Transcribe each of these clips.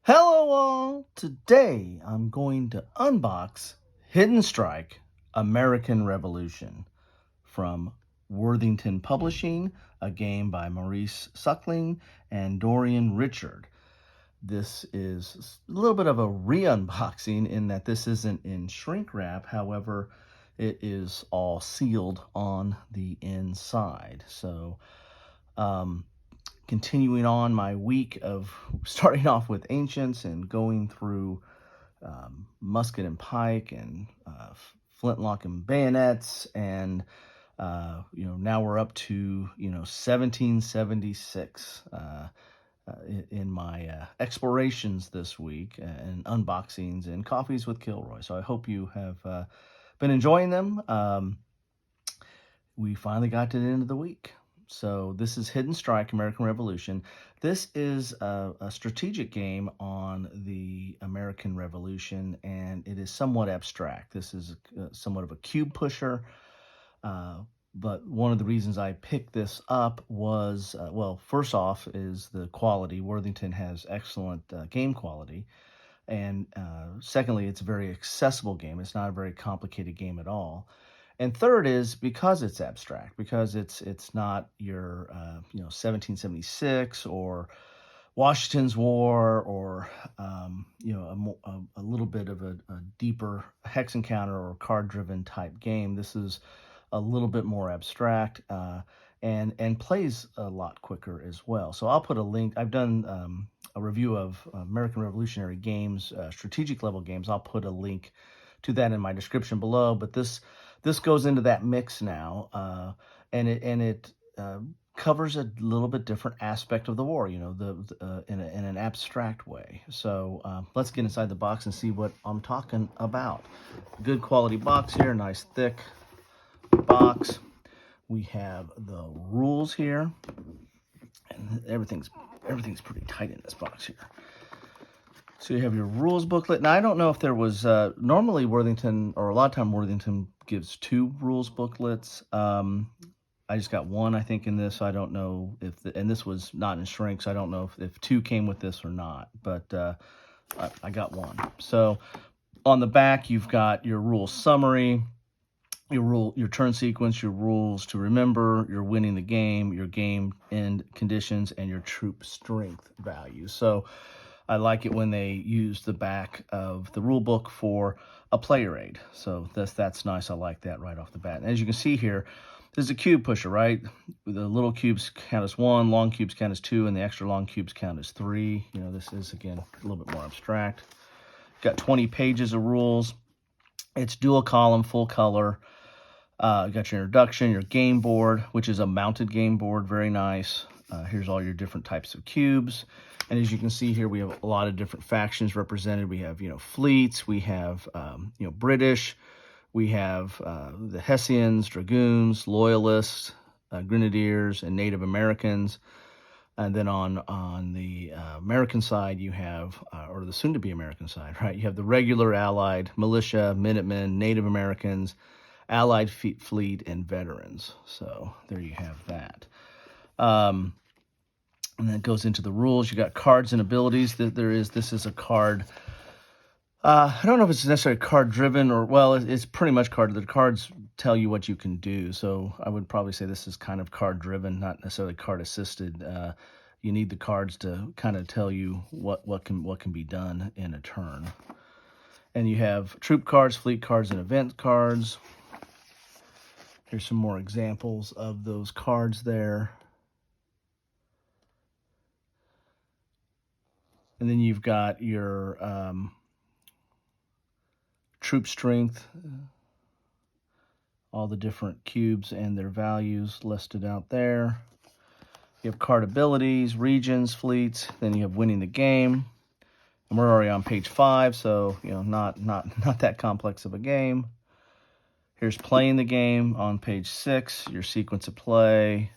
Hello all! Today I'm going to unbox Hidden Strike American Revolution from Worthington Publishing, a game by Maurice Suckling and Dorian Richard. This is a little bit of a re-unboxing in that this isn't in shrink wrap, however, it is all sealed on the inside. So, continuing on my week of starting off with ancients and going through musket and pike and flintlock and bayonets, and now we're up to 1776 in my explorations this week, and unboxings and coffees with Kilroy. So I hope you have been enjoying them. We finally got to the end of the week. So this is Hidden Strike American Revolution. This is a strategic game on the American Revolution, and it is somewhat abstract. This is somewhat of a cube pusher. But one of the reasons I picked this up was, well, first off is the quality. Worthington has excellent game quality. And secondly, it's a very accessible game. It's not a very complicated game at all. And third is because it's abstract, because it's not your 1776 or Washington's War, or a little bit of a deeper hex encounter or card driven type game. This is a little bit more abstract and plays a lot quicker as well. So I'll put a link. I've done a review of American Revolutionary games, strategic level games. I'll put a link to that in my description below. But this goes into that mix now, and it covers a little bit different aspect of the war, in an abstract way. So let's get inside the box and see what I'm talking about. Good quality box here, nice thick box. We have the rules here, and everything's pretty tight in this box here. So you have your rules booklet. Now, I don't know if there was, normally Worthington, or a lot of time Worthington gives two rules booklets. I just got one, I think, in this. So I don't know if, and this was not in shrink, so I don't know if two came with this or not, but I got one. So on the back, you've got your rule summary, your turn sequence, your rules to remember, your winning the game, your game end conditions, and your troop strength values. So I like it when they use the back of the rule book for a player aid. So that's nice. I like that right off the bat. And as you can see here, this is a cube pusher, right? The little cubes count as 1, long cubes count as 2, and the extra long cubes count as 3. This is, again, a little bit more abstract. Got 20 pages of rules. It's dual column, full color. You got your introduction, your game board, which is a mounted game board, very nice. Here's all your different types of cubes. And as you can see here, we have a lot of different factions represented. We have, fleets. We have, British. We have the Hessians, Dragoons, Loyalists, Grenadiers, and Native Americans. And then on the American side, you have, or the soon-to-be American side, right? You have the regular Allied, militia, Minutemen, Native Americans, Allied fleet, and veterans. So there you have that. And then it goes into the rules. You got cards and abilities. This is a card. I don't know if it's necessarily card driven, or, well, it's pretty much card. The cards tell you what you can do. So I would probably say this is kind of card driven, not necessarily card assisted. You need the cards to kind of tell you what can be done in a turn. And you have troop cards, fleet cards, and event cards. Here's some more examples of those cards there. And then you've got your troop strength, all the different cubes and their values listed out there. You have card abilities, regions, fleets. Then you have winning the game. And we're already on page 5, so not that complex of a game. Here's playing the game on page 6, your sequence of play.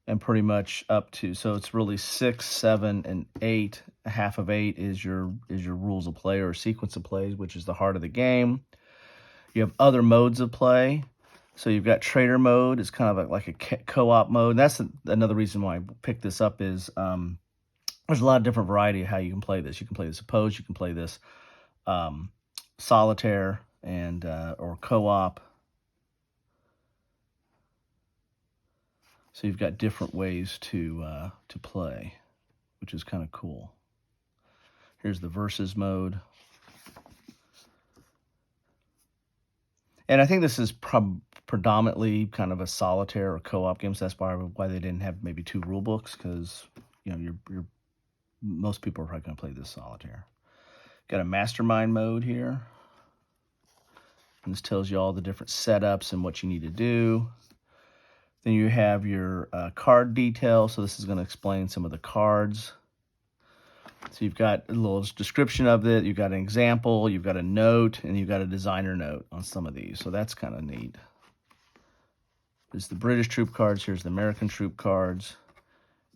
And pretty much up to, so it's really 6, 7, and 8. Half of 8 is your rules of play or sequence of plays, which is the heart of the game. You have other modes of play. So you've got trader mode. It's kind of like a co-op mode. And that's another reason why I picked this up is there's a lot of different variety of how you can play this. You can play this opposed. You can play this solitaire and or co-op. So you've got different ways to play, which is kind of cool. Here's the versus mode. And I think this is predominantly kind of a solitaire or co-op game. So that's why they didn't have maybe 2 rule books, because you're most people are probably going to play this solitaire. Got a mastermind mode here. And this tells you all the different setups and what you need to do. Then you have your card detail. So this is going to explain some of the cards. So you've got a little description of it. You've got an example. You've got a note. And you've got a designer note on some of these. So that's kind of neat. There's the British troop cards. Here's the American troop cards.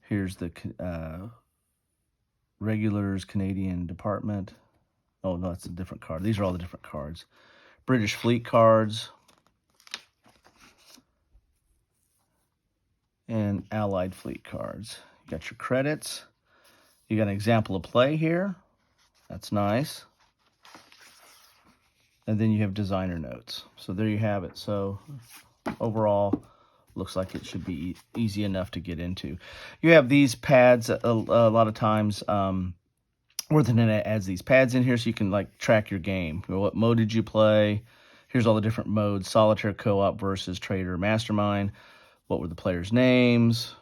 Here's the regulars, Canadian department. Oh, no, that's a different card. These are all the different cards. British fleet cards. And Allied fleet cards. You got your credits. You got an example of play here. That's nice. And then you have designer notes. So there you have it. So overall, looks like it should be easy enough to get into. You have these pads a lot of times. Worthington adds these pads in here so you can like track your game. What mode did you play? Here's all the different modes: solitaire, co-op, versus, trader, mastermind. What were the players' names?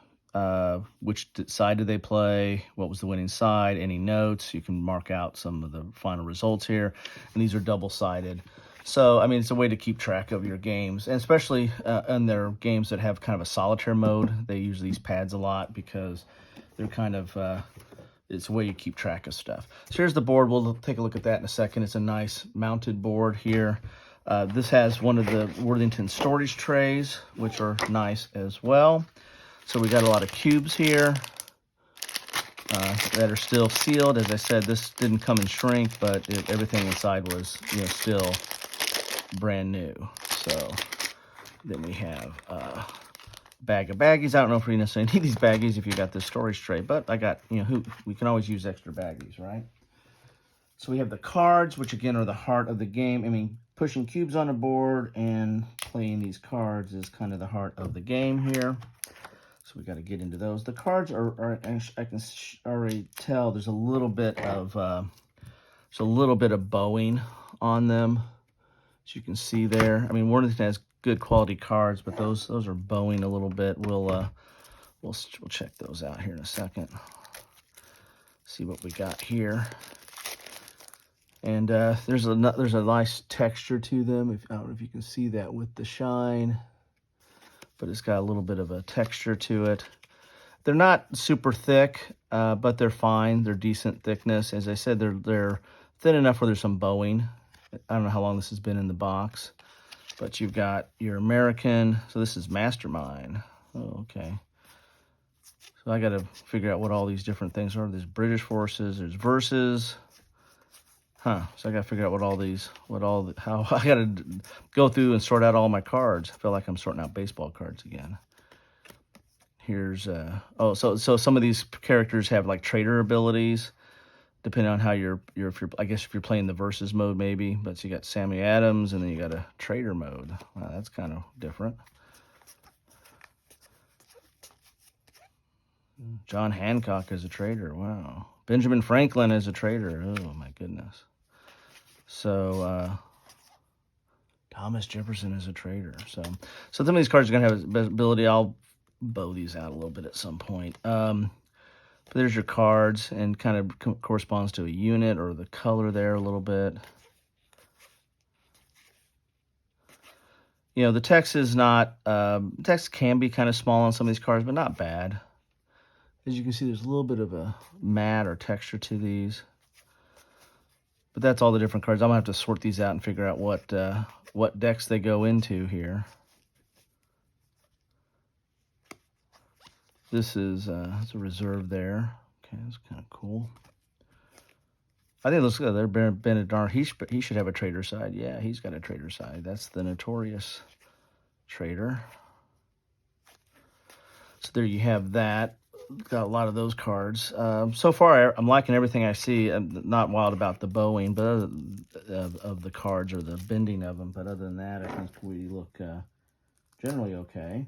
Which side did they play? What was the winning side? Any notes? You can mark out some of the final results here. And these are double-sided. So, I mean, it's a way to keep track of your games. And especially in their games that have kind of a solitaire mode, they use these pads a lot because they're kind of... it's a way you keep track of stuff. So here's the board. We'll take a look at that in a second. It's a nice mounted board here. This has one of the Worthington storage trays, which are nice as well. So we got a lot of cubes here that are still sealed. As I said, this didn't come in shrink, but everything inside was, still brand new. So then we have a bag of baggies. I don't know if we necessarily need these baggies if you got this storage tray, but I got, we can always use extra baggies, right? So we have the cards, which again are the heart of the game. I mean, pushing cubes on a board and playing these cards is kind of the heart of the game here. So we got to get into those. The cards are I can already tell there's a little bit of bowing on them, as you can see there. I mean, Worthington has good quality cards, but those are bowing a little bit. We'll check those out here in a second. See what we got here. And there's a nice texture to them. I don't know if you can see that with the shine, but it's got a little bit of a texture to it. They're not super thick, but they're fine. They're decent thickness. As I said, they're thin enough where there's some bowing. I don't know how long this has been in the box, but you've got your American. So this is Mastermind. Oh, okay. So I got to figure out what all these different things are. There's British forces. There's versus. So I got to figure out how I got to go through and sort out all my cards. I feel like I'm sorting out baseball cards again. Here's, so some of these characters have like trader abilities, depending on how I guess if you're playing the versus mode maybe. But so you got Sammy Adams, and then you got a trader mode. Wow, that's kind of different. John Hancock is a trader. Wow. Benjamin Franklin is a trader. Oh my goodness. So Thomas Jefferson is a trader. So some of these cards are going to have ability. I'll bow these out a little bit at some point. But there's your cards, and kind of corresponds to a unit or the color there a little bit. The text is not, text can be kind of small on some of these cards, but not bad. As you can see, there's a little bit of a matte or texture to these. But that's all the different cards. I'm going to have to sort these out and figure out what decks they go into here. This is it's a reserve there. Okay, that's kind of cool. I think it looks good. There, Benedict, he should have a trader side. Yeah, he's got a trader side. That's the notorious Trader. So there you have that. Got a lot of those cards. So far, I'm liking everything I see. I'm not wild about the bowing, but of the cards or the bending of them. But other than that, I think we look generally okay.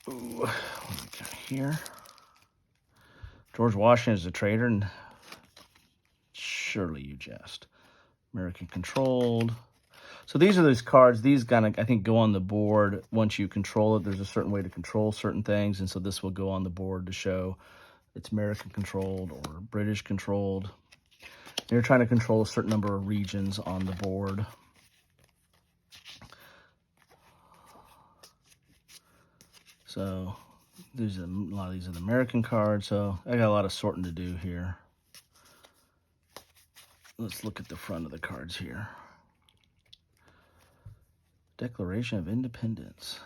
Ooh, what do we got here? George Washington is a trader, and surely you jest. American controlled. So these are those cards. These kind of, I think, go on the board once you control it. There's a certain way to control certain things, and so this will go on the board to show it's American controlled or British controlled. You're trying to control a certain number of regions on the board. So there's a lot of these are the American cards. So I got a lot of sorting to do here. Let's look at the front of the cards here. Declaration of Independence.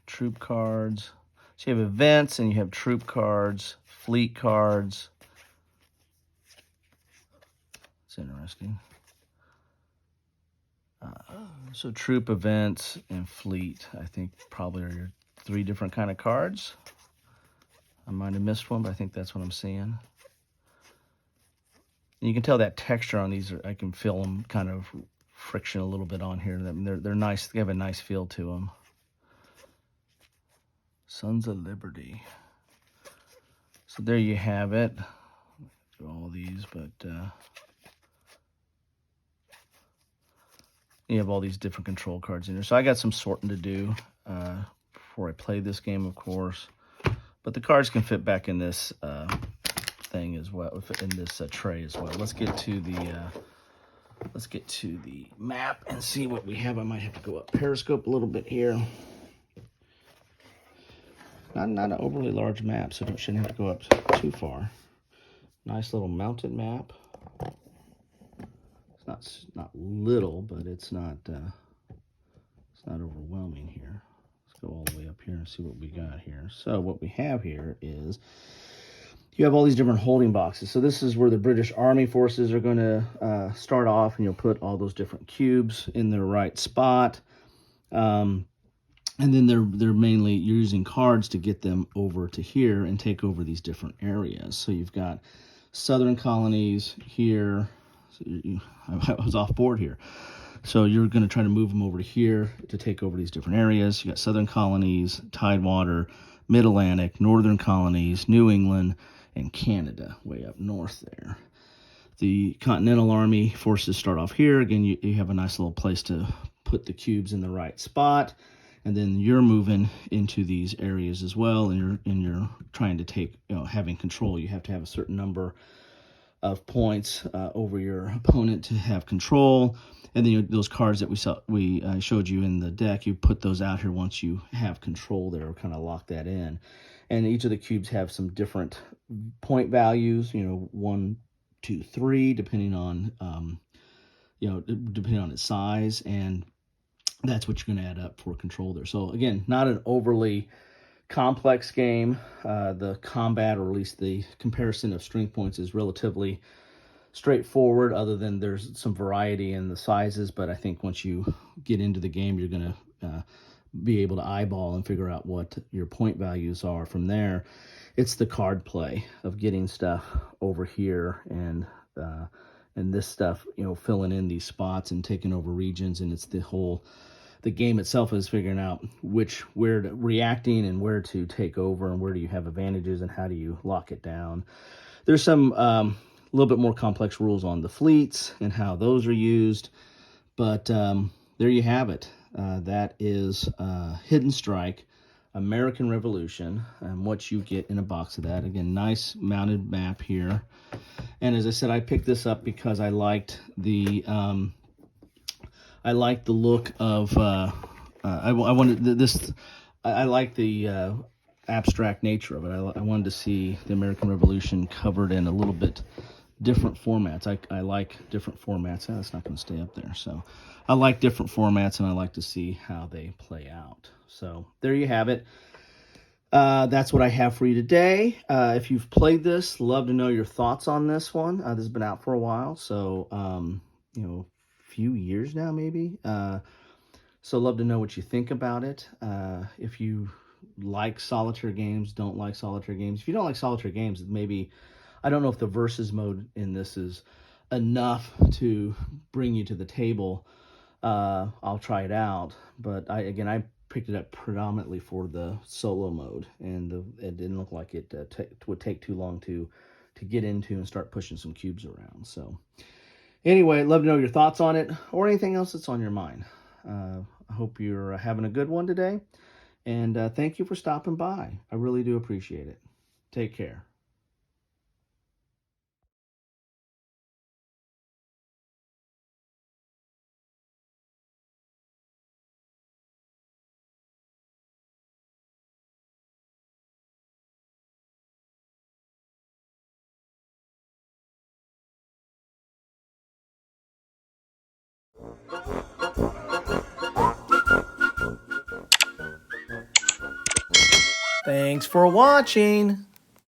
Troop cards. So you have events and you have troop cards, fleet cards. It's interesting. So troop, events, and fleet, I think probably are your 3 different kind of cards. I might have missed one, but I think that's what I'm seeing. And you can tell that texture on these, I can feel them kind of friction a little bit on here. They're nice. They have a nice feel to them. Sons of Liberty. So there you have it. Do all these, but you have all these different control cards in there. So I got some sorting to do before I play this game, of course. But the cards can fit back in this thing as well, in this tray as well. Let's get to the map and see what we have. I might have to go up Periscope a little bit here. Not an overly large map, so shouldn't have to go up too far. Nice little mounted map. It's not little, but it's not overwhelming here. Let's go all the way up here and see what we got here. So what we have here is you have all these different holding boxes. So this is where the British Army forces are going to start off, and you'll put all those different cubes in their right spot. And then they're mainly using cards to get them over to here and take over these different areas. So you've got southern colonies here. So I was off board here. So you're going to try to move them over to here to take over these different areas. You got southern colonies, Tidewater, Mid-Atlantic, northern colonies, New England, and Canada way up north there. The Continental Army forces start off here. Again, you have a nice little place to put the cubes in the right spot. And then you're moving into these areas as well, and you're trying to take, having control. You have to have a certain number of points over your opponent to have control. And then those cards that we showed you in the deck, you put those out here once you have control there, or kind of lock that in. And each of the cubes have some different point values, 1, 2, 3, depending on depending on its size, and that's what you're going to add up for control there. So again, not an overly complex game. The combat, or at least the comparison of strength points, is relatively straightforward, other than there's some variety in the sizes. But I think once you get into the game, you're going to be able to eyeball and figure out what your point values are from there. It's the card play of getting stuff over here and this stuff, filling in these spots and taking over regions. And it's the game itself is figuring out where to reacting and where to take over, and where do you have advantages and how do you lock it down. There's some a little bit more complex rules on the fleets and how those are used, but there you have it. That is Hidden Strike, American Revolution, and what you get in a box of that. Again, nice mounted map here. And as I said, I picked this up because I liked the look of. I wanted this. I like the abstract nature of it. I wanted to see the American Revolution covered in a little bit different formats. I like different formats. That's not going to stay up there. So I like different formats, and I like to see how they play out. So there you have it. That's what I have for you today. If you've played this, love to know your thoughts on this one. This has been out for a while, so few years now, maybe. So love to know what you think about it. If you like solitaire games, don't like solitaire games. If you don't like solitaire games, maybe I don't know if the versus mode in this is enough to bring you to the table. I'll try it out, but I picked it up predominantly for the solo mode, and it didn't look like it would take too long to get into and start pushing some cubes around. So anyway, love to know your thoughts on it or anything else that's on your mind. I hope you're having a good one today, and thank you for stopping by. I really do appreciate it. Take care. Thanks for watching.